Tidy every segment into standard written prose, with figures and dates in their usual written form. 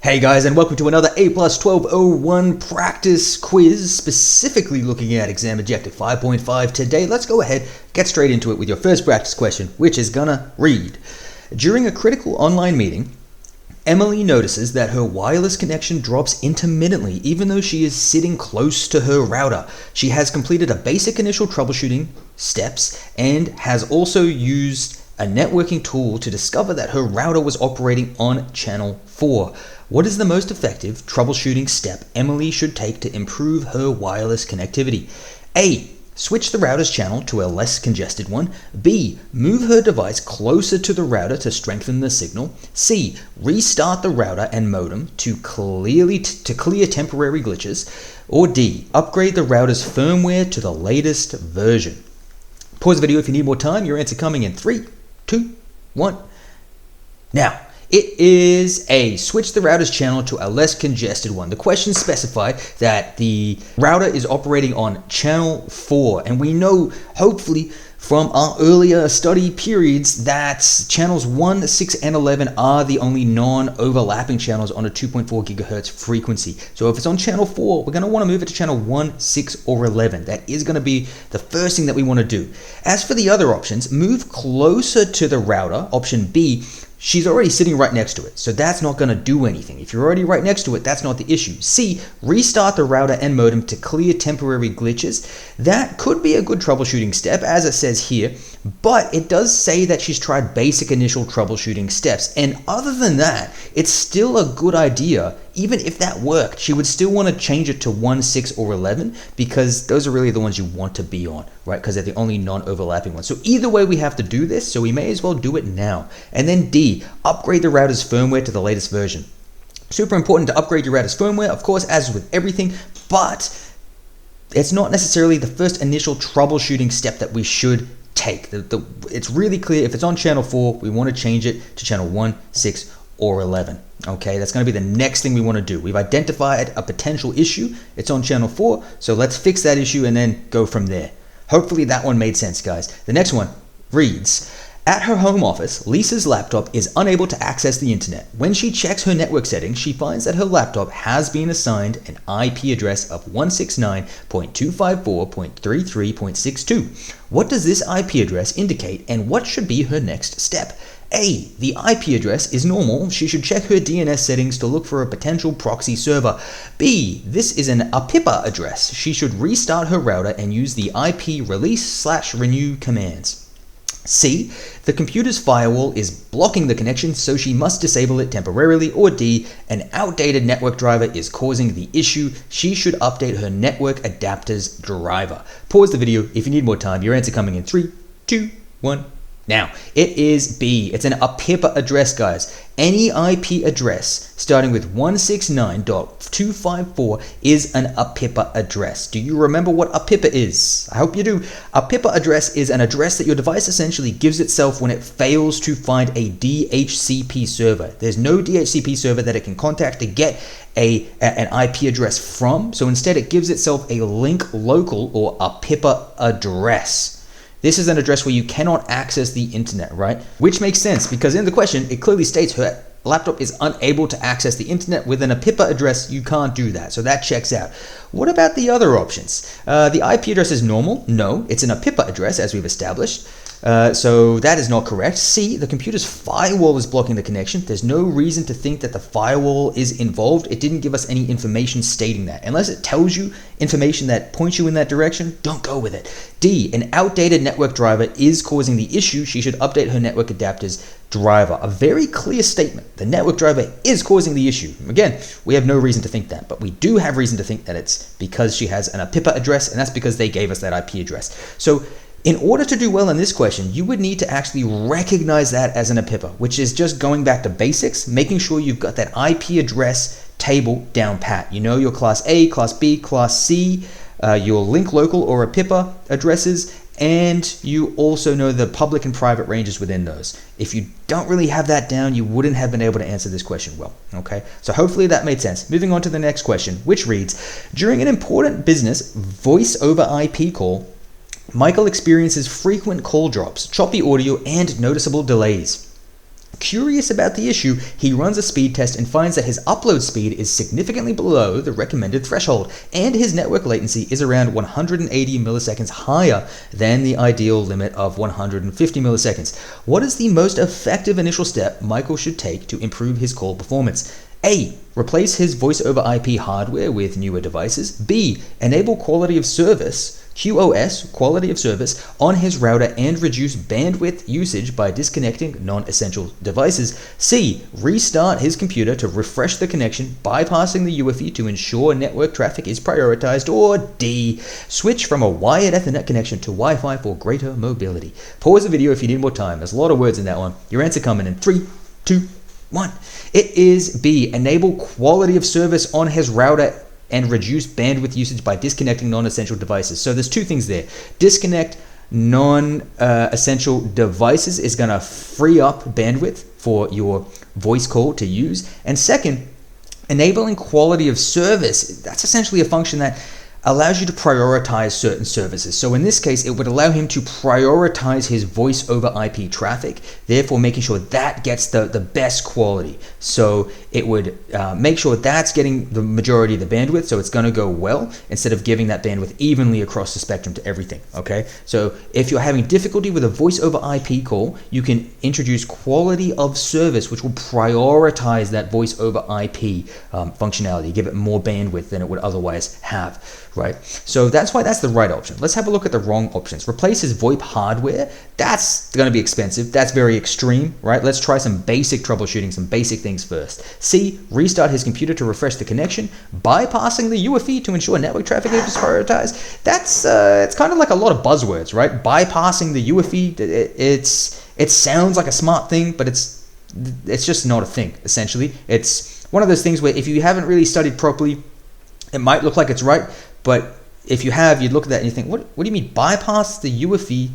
Hey guys, and welcome to another A+ 1201 practice quiz, specifically looking at exam objective 5.5 today. Let's go ahead, get straight into it with your first practice question, which is gonna read. During a critical online meeting, Emily notices that her wireless connection drops intermittently even though she is sitting close to her router. She has completed a basic initial troubleshooting steps and has also used a networking tool to discover that her router was operating on channel 4. What is the most effective troubleshooting step Emily should take to improve her wireless connectivity? A. Switch the router's channel to a less congested one. B. Move her device closer to the router to strengthen the signal. C. Restart the router and modem to clear temporary glitches. Or D. Upgrade the router's firmware to the latest version. Pause the video if you need more time. Your answer coming in 3, 2, 1. Now, it is A, switch the router's channel to a less congested one. The question specified that the router is operating on channel 4, and we know, hopefully, from our earlier study periods that channels 1, 6, and 11 are the only non-overlapping channels on a 2.4 gigahertz frequency. So if it's on channel 4, we're going to want to move it to channel 1, 6, or 11. That is going to be the first thing that we want to do. As for the other options, move closer to the router, option B. She's already sitting right next to it, so that's not going to do anything. If you're already right next to it, that's not the issue. C, restart the router and modem to clear temporary glitches. That could be a good troubleshooting step, as it says here, but it does say that she's tried basic initial troubleshooting steps. And other than that, it's still a good idea. Even if that worked, she would still want to change it to 1, 6, or 11 because those are really the ones you want to be on, right? Because they're the only non-overlapping ones. So either way, we have to do this, so we may as well do it now. And then D, upgrade the router's firmware to the latest version. Super important to upgrade your router's firmware, of course, as with everything, but it's not necessarily the first initial troubleshooting step that we should take. It's really clear if it's on channel 4, we want to change it to channel 1, 6, or 11. Okay, that's going to be the next thing we want to do. We've identified a potential issue. It's on channel 4, so let's fix that issue and then go from there. Hopefully that one made sense, guys. The next one reads, at her home office, Lisa's laptop is unable to access the internet. When she checks her network settings, she finds that her laptop has been assigned an IP address of 169.254.33.62. What does this IP address indicate and what should be her next step? A, the IP address is normal. She should check her DNS settings to look for a potential proxy server. B, this is an APIPA address. She should restart her router and use the IP release/renew commands. C, the computer's firewall is blocking the connection, so she must disable it temporarily. Or D, an outdated network driver is causing the issue. She should update her network adapter's driver. Pause the video if you need more time. Your answer coming in 3, 2, 1. Now, it is B. It's an APIPA address, guys. Any IP address starting with 169.254 is an APIPA address. Do you remember what APIPA is? I hope you do. APIPA address is an address that your device essentially gives itself when it fails to find a DHCP server. There's no DHCP server that it can contact to get an IP address from, so instead it gives itself a link local or APIPA address. This is an address where you cannot access the internet, right? Which makes sense because in the question, it clearly states her laptop is unable to access the internet. With an APIPA address, you can't do that. So that checks out. What about the other options? The IP address is normal. No, it's an APIPA address as we've established. So that is not correct. C, the computer's firewall is blocking the connection. There's no reason to think that the firewall is involved. It didn't give us any information stating that. Unless it tells you information that points you in that direction, don't go with it. D, an outdated network driver is causing the issue. She should update her network adapter's driver. A very clear statement. The network driver is causing the issue. Again, we have no reason to think that, but we do have reason to think that it's because she has an APIPA address, and that's because they gave us that IP address. So in order to do well in this question, you would need to actually recognize that as an APIPA, which is just going back to basics, making sure you've got that IP address table down pat. You know your class A, class B, class C, your link local or APIPA addresses, and you also know the public and private ranges within those. If you don't really have that down, you wouldn't have been able to answer this question well, okay? So hopefully that made sense. Moving on to the next question, which reads, during an important business voice over IP call, Michael experiences frequent call drops, choppy audio, and noticeable delays. Curious about the issue, he runs a speed test and finds that his upload speed is significantly below the recommended threshold, and his network latency is around 180 milliseconds higher than the ideal limit of 150 milliseconds. What is the most effective initial step Michael should take to improve his call performance? A. Replace his voice over IP hardware with newer devices. B. Enable quality of service, QoS, quality of service, on his router and reduce bandwidth usage by disconnecting non-essential devices. C. Restart his computer to refresh the connection, bypassing the UEFI to ensure network traffic is prioritized. Or D. Switch from a wired Ethernet connection to Wi-Fi for greater mobility. Pause the video if you need more time. There's a lot of words in that one. Your answer coming in 3, 2, 1. It is B. Enable quality of service on his router and reduce bandwidth usage by disconnecting non-essential devices. So there's two things there. Disconnect non-essential devices is going to free up bandwidth for your voice call to use. And second, enabling quality of service, that's essentially a function that allows you to prioritize certain services. So in this case, it would allow him to prioritize his voice over IP traffic, therefore making sure that gets the best quality. So it would make sure that's getting the majority of the bandwidth, so it's going to go well, instead of giving that bandwidth evenly across the spectrum to everything, okay? So if you're having difficulty with a voice over IP call, you can introduce quality of service, which will prioritize that voice over IP functionality, give it more bandwidth than it would otherwise have. Right? So that's why that's the right option. Let's have a look at the wrong options. Replace his VoIP hardware. That's going to be expensive. That's very extreme, right? Let's try some basic troubleshooting, some basic things first. C, restart his computer to refresh the connection, bypassing the UEFI to ensure network traffic is prioritized. That's it's kind of like a lot of buzzwords, right? Bypassing the UEFI, it sounds like a smart thing, but it's just not a thing, essentially. It's one of those things where if you haven't really studied properly, it might look like it's right, but if you have, you'd look at that and you think, what do you mean bypass the UEFI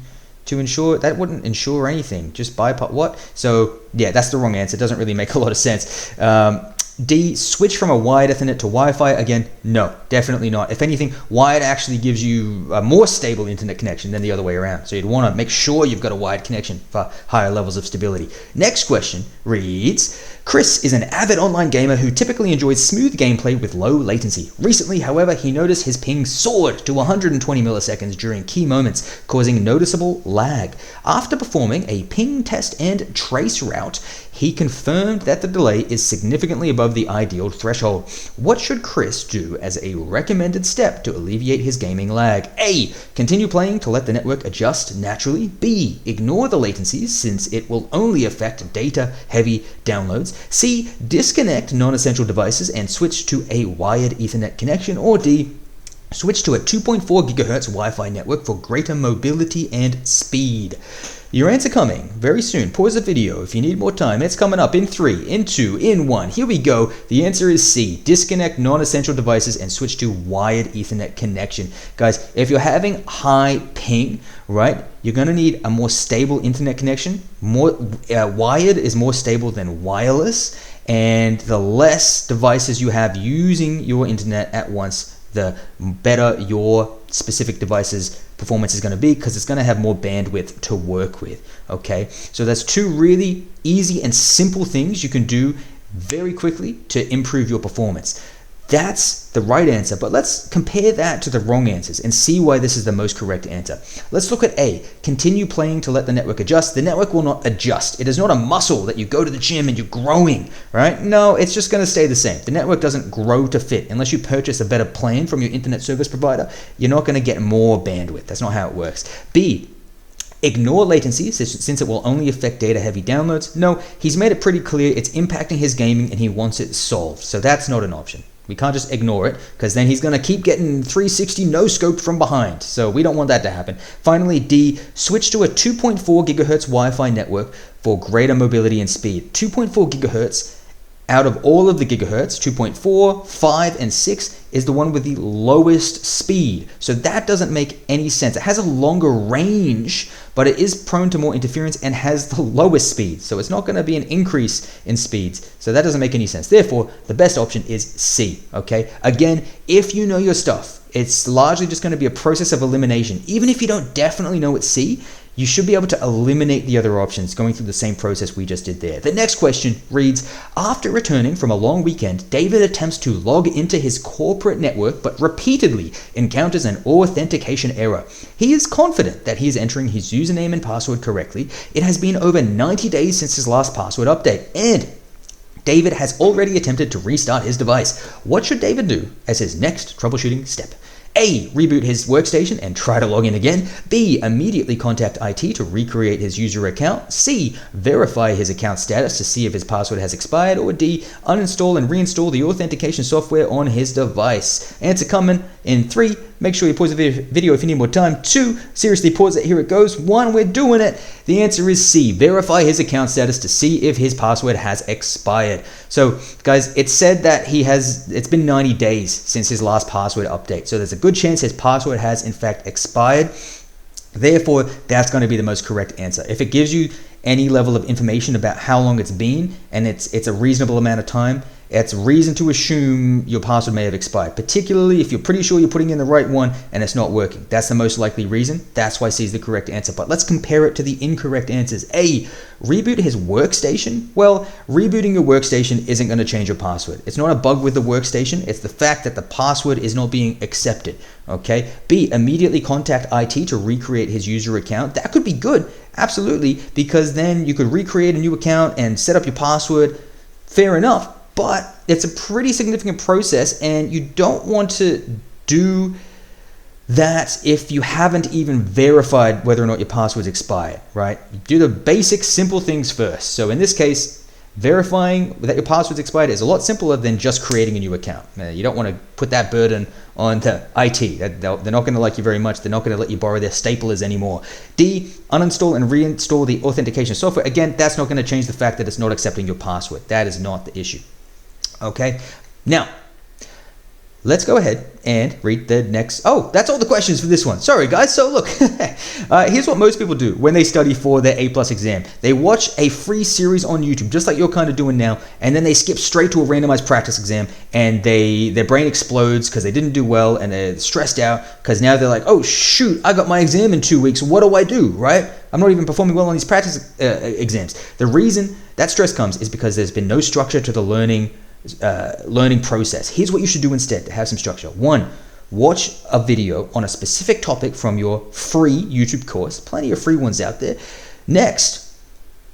to ensure? That wouldn't ensure anything, just bypass what? So yeah, that's the wrong answer. It doesn't really make a lot of sense. D, switch from a wired Ethernet to Wi-Fi. Again, no, definitely not. If anything, wired actually gives you a more stable internet connection than the other way around. So you'd want to make sure you've got a wired connection for higher levels of stability. Next question reads, Chris is an avid online gamer who typically enjoys smooth gameplay with low latency. Recently, however, he noticed his ping soared to 120 milliseconds during key moments, causing noticeable lag. After performing a ping test and trace route, he confirmed that the delay is significantly above the ideal threshold. What should Chris do as a recommended step to alleviate his gaming lag? A. Continue playing to let the network adjust naturally. B. Ignore the latencies since it will only affect data-heavy downloads. C. Disconnect non-essential devices and switch to a wired Ethernet connection. Or D. Switch to a 2.4 gigahertz Wi-Fi network for greater mobility and speed. Your answer coming very soon. Pause the video if you need more time. It's coming up in 3, in 2, in 1. Here we go. The answer is C. Disconnect non-essential devices and switch to wired Ethernet connection. Guys, if you're having high ping, right, you're going to need a more stable internet connection. Wired is more stable than wireless, and the less devices you have using your internet at once, the better your specific device's performance is going to be, because it's going to have more bandwidth to work with. Okay, so that's two really easy and simple things you can do very quickly to improve your performance. That's the right answer, but let's compare that to the wrong answers and see why this is the most correct answer. Let's look at A. Continue playing to let the network adjust. The network will not adjust. It is not a muscle that you go to the gym and you're growing, right? No, it's just going to stay the same. The network doesn't grow to fit. Unless you purchase a better plan from your internet service provider, you're not going to get more bandwidth. That's not how it works. B. Ignore latency since it will only affect data-heavy downloads. No, he's made it pretty clear it's impacting his gaming and he wants it solved. So that's not an option. We can't just ignore it, because then he's going to keep getting 360 no-scoped from behind. So we don't want that to happen. Finally, D, switch to a 2.4 gigahertz Wi-Fi network for greater mobility and speed. 2.4 gigahertz out of all of the gigahertz, 2.4, 5, and 6 is the one with the lowest speed. So that doesn't make any sense. It has a longer range, but it is prone to more interference and has the lowest speed. So it's not going to be an increase in speeds. So that doesn't make any sense. Therefore, the best option is C, okay? Again, if you know your stuff, it's largely just going to be a process of elimination. Even if you don't definitely know it's C, you should be able to eliminate the other options going through the same process we just did there. The next question reads, after returning from a long weekend, David attempts to log into his corporate network but repeatedly encounters an authentication error. He is confident that he is entering his username and password correctly. It has been over 90 days since his last password update, and David has already attempted to restart his device. What should David do as his next troubleshooting step? A. Reboot his workstation and try to log in again. B. Immediately contact IT to recreate his user account. C. Verify his account status to see if his password has expired. Or D. Uninstall and reinstall the authentication software on his device. Answer coming in 3. Make sure you pause the video if you need more time. 2. Seriously pause it. Here it goes. 1. We're doing it. The answer is C. Verify his account status to see if his password has expired. So, guys, it said that it's been 90 days since his last password update. So there's a good chance his password has in fact expired. Therefore, that's going to be the most correct answer. If it gives you any level of information about how long it's been and it's a reasonable amount of time, it's reason to assume your password may have expired, particularly if you're pretty sure you're putting in the right one and it's not working. That's the most likely reason. That's why C is the correct answer. But let's compare it to the incorrect answers. A, reboot his workstation. Well, rebooting your workstation isn't going to change your password. It's not a bug with the workstation. It's the fact that the password is not being accepted. Okay. B, immediately contact IT to recreate his user account. That could be good. Absolutely. Because then you could recreate a new account and set up your password. Fair enough. But it's a pretty significant process, and you don't want to do that if you haven't even verified whether or not your password's expired, right? Do the basic simple things first. So in this case, verifying that your password's expired is a lot simpler than just creating a new account. You don't want to put that burden on the IT. They're not going to like you very much. They're not going to let you borrow their staplers anymore. D, uninstall and reinstall the authentication software. Again, that's not going to change the fact that it's not accepting your password. That is not the issue. Okay, now let's go ahead and read the next. Oh, that's all the questions for this one. Sorry, guys. So look, here's what most people do when they study for their A+ exam. They watch a free series on YouTube, just like you're kind of doing now, and then they skip straight to a randomized practice exam, and their brain explodes because they didn't do well, and they're stressed out because now they're like, oh shoot, I got my exam in 2 weeks. What do I do, right? I'm not even performing well on these practice exams. The reason that stress comes is because there's been no structure to the learning process. Here's what you should do instead to have some structure. 1, watch a video on a specific topic from your free YouTube course. Plenty of free ones out there. Next,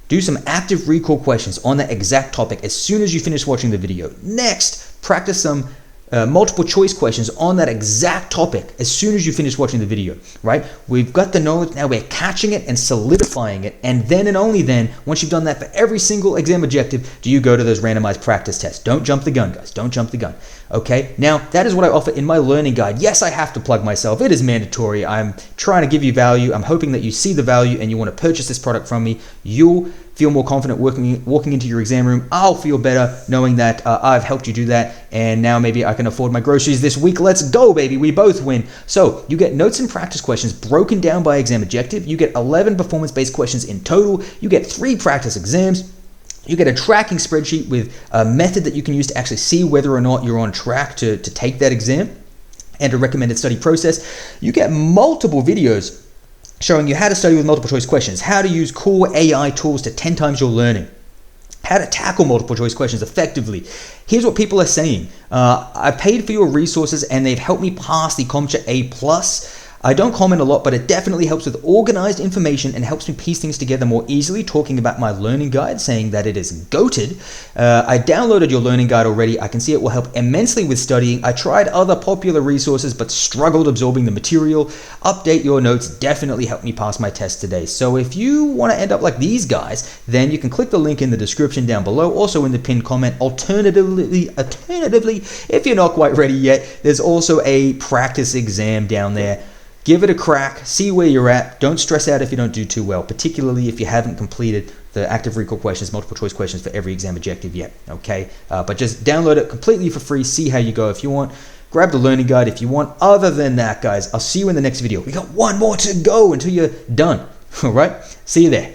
do some active recall questions on that exact topic as soon as you finish watching the video. Next, practice some multiple choice questions on that exact topic as soon as you finish watching the video, right? We've got the knowledge, now we're catching it and solidifying it, and then and only then, once you've done that for every single exam objective, do you go to those randomized practice tests. Don't jump the gun, guys. Don't jump the gun. Okay, now that is what I offer in my learning guide. Yes, I have to plug myself. It is mandatory. I'm trying to give you value. I'm hoping that you see the value and you want to purchase this product from me. You'll feel more confident walking into your exam room. I'll feel better knowing that I've helped you do that, and now maybe I can afford my groceries this week. Let's go, baby. We both win. So you get notes and practice questions broken down by exam objective. You get 11 performance-based questions in total. You get 3 practice exams. You get a tracking spreadsheet with a method that you can use to actually see whether or not you're on track to take that exam, and a recommended study process. You get multiple videos showing you how to study with multiple choice questions, how to use cool AI tools to 10 times your learning, how to tackle multiple choice questions effectively. Here's what people are saying. I paid for your resources and they've helped me pass the CompTIA A+. I don't comment a lot, but it definitely helps with organized information and helps me piece things together more easily, talking about my learning guide, saying that it is goated. I downloaded your learning guide already. I can see it will help immensely with studying. I tried other popular resources, but struggled absorbing the material. Update your notes definitely helped me pass my test today. So if you want to end up like these guys, then you can click the link in the description down below, also in the pinned comment. Alternatively, if you're not quite ready yet, there's also a practice exam down there. Give it a crack, see where you're at. Don't stress out if you don't do too well, particularly if you haven't completed the active recall questions, multiple choice questions for every exam objective yet, okay? But just download it completely for free, see how you go if you want. Grab the learning guide if you want. Other than that, guys, I'll see you in the next video. We got one more to go until you're done, all right? See you there.